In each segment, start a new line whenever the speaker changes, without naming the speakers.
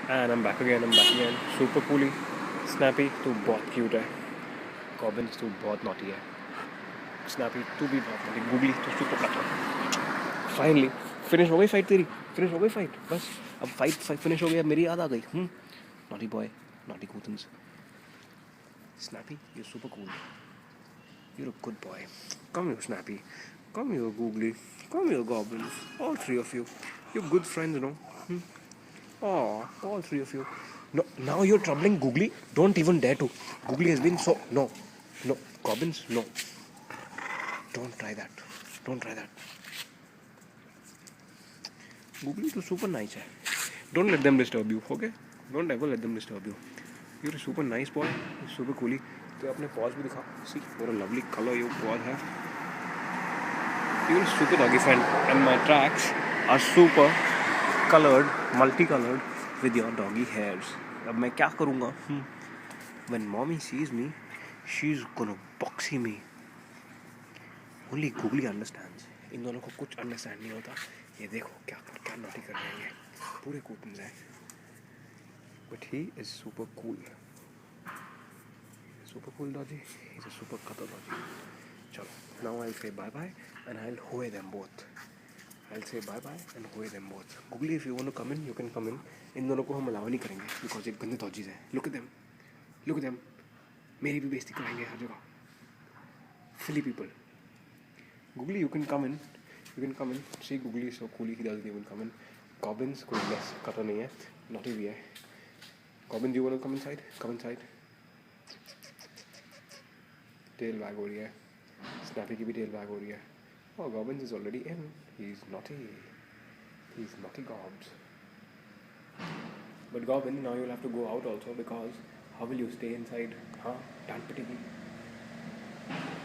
And I'm back again. Super coolly. Snappy, तू बहुत cute है. Cobbins, तू बहुत naughty है. Snappy, तू भी बहुत naughty. Googly, तू super कटो. Finally, finish हो गई fight तेरी. Finish हो गई fight. बस अब fight finish हो गई. अब मेरी याद आ गई. Naughty boy, naughty Gootens. Snappy, you're super cool. You're a good boy. Come here, Snappy. Come here, Googly. Come here, Goblins. All three of you. You're good friends, no? Oh, all three of you. No, now you're troubling Googly. Don't even dare to. Googly has been so. No. No. Goblins, no. Don't try that. Don't try that. Googly to super nice hai. Don't let them disturb you, okay? Don't ever let them disturb you. You're a super nice boy. You're super coolie. तो अपने paws भी दिखा. See, what a lovely color your paws have. You're a super doggy friend. And my tracks are super colored, multicolored with your doggy hairs. अब मैं क्या करूँगा? When mommy sees me, she's gonna boxy me. Only Googly understands. इन दोनों को कुछ understand नहीं होता. ये देखो क्या naughty कर रहे हैं ये. पूरे Gootens हैं. But he is super cool. Super cool doggy. He's a super cuddle doggy. चलो. Now I'll say bye bye and I'll hoe them both. I'll say bye bye and hoe them both. Googly, if you want to come in, you can come in. इन दोनों को हम allow नहीं करेंगे because ये गंदे doggies हैं. Look at them. Look at them. मेरी भी बेइज्जती कराएंगे हर जगह. Silly people. Googly, you can come in. You can come in. See, Googly is so cool. He doesn't even come in. Gobbins, कोई less कटा नहीं है. Naughty भी है. Gobbins, you want to come inside? Come inside. Tail wag हो रही है. Snappy की भी tail wag हो रही है. Oh, Gobbins is already in. He's naughty. He's naughty Gobbs. But Gobbin, now you'll have to go out also because how will you stay inside? हाँ, डांट पिटेगी.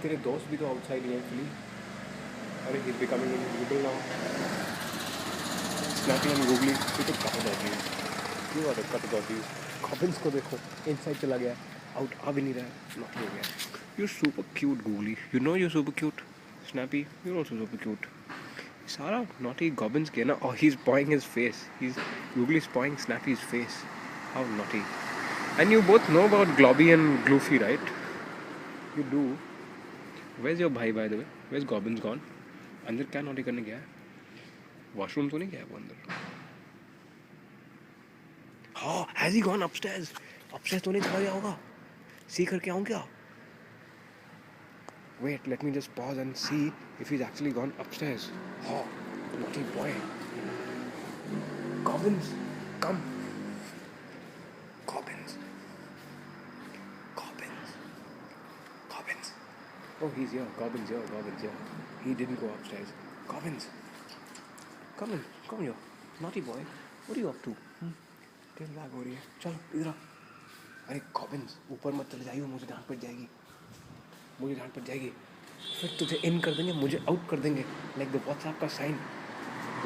तेरे दोस्त भी तो outside ही हैं actually. अरे he's becoming invisible now. Snappy and Googly, you तो cut doggies. You are the cut doggies. Gobbins को देखो, inside चला गया, out आ भी नहीं रहा है, naughty हो गया. You're super cute, Googly. You know you're super cute. Snappy, you're also super cute. सारा naughty Gobbins के ना, oh he's pawing his face. Googly's pawing Snappy's face. How naughty. And you both know about Globby and Gloofy, right? You do. Where's your bhai, by the way? Where's Gobbins gone? अंदर क्या naughty करने गया है? Washroom तो नहीं गया वो अंदर. हाँ, has he gone upstairs? Upstairs तो नहीं चला गया होगा. See करके आऊँ क्या? Wait, let me just pause and see if he's actually gone upstairs. Oh, naughty boy. Gobbins, come. Gobbins. Gobbins. Gobbins. Oh, he's here. Gobbins here. Gobbins here. He didn't go upstairs. Gobbins. Come in. Come here. Naughty boy. What are you up to? Tail wag हो रही है. चलो इधर आ. अरे Gobbins, ऊपर मत चले जाइए, मुझे डांट पड़ जाएगी. मुझे डांट पड़ जाएगी. फिर तुझे इन कर देंगे, मुझे आउट कर देंगे. लाइक द व्हाट्सएप का साइन.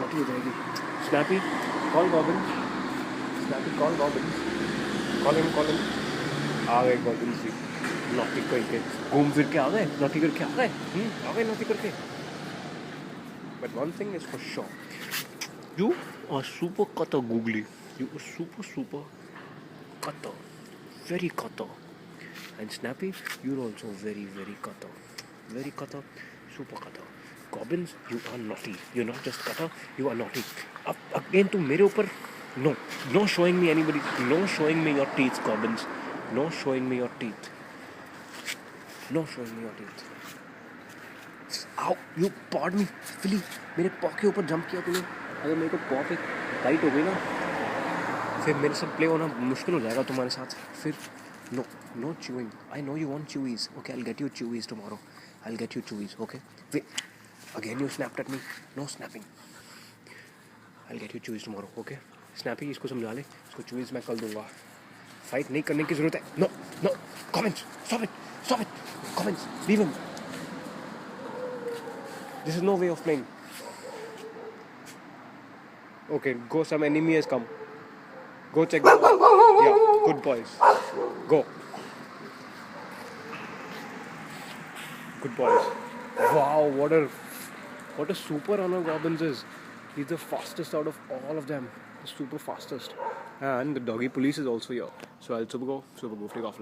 नॉटी हो जाएगी. Snappy, call Gobbins. Snappy, call Gobbins. Call him, call him. आ गए Gobbins जी. नॉटी करके घूम फिर के आ गए. नॉटी करके आ गए. आ गए नॉटी करके. But one thing is for sure. You are super cutter, Googly. You are super cutter. Very cutter. And Snappy, you're also very cutter. Very cutter, super cutter. Gobbins, you are naughty. You're not just cutter, you are naughty. Up again to मेरे ऊपर. No showing me anybody. No showing me your teeth, Gobbins. No showing me your teeth. No showing me your teeth. Ow, you pawed me. Philly, मेरे पॉ के ऊपर jump किया तूने. अगर मेरे को पॉ पे टाइट हो गई ना, फिर मेरे से प्ले होना मुश्किल हो जाएगा तुम्हारे साथ. फिर no chewing. I know you want chewies. Okay, I'll get you chewies tomorrow. I'll get you chewies, okay? Wait, again you snapped at me. No snapping. I'll get you chewies tomorrow, okay? Snappy, इसको समझा ले. इसको chewies मैं कल दूंगा. Fight नहीं करने की ज़रूरत है. No. Comments. Stop it. Comments. Leave him. This is no way of playing. Okay, go. Some enemy has come. Go check them out. Yeah, good boys. Go. Good boys. Wow, what a super runner Gobbins is. He's the fastest out of all of them. The super fastest. And the doggy police is also here. So I'll super go, take off.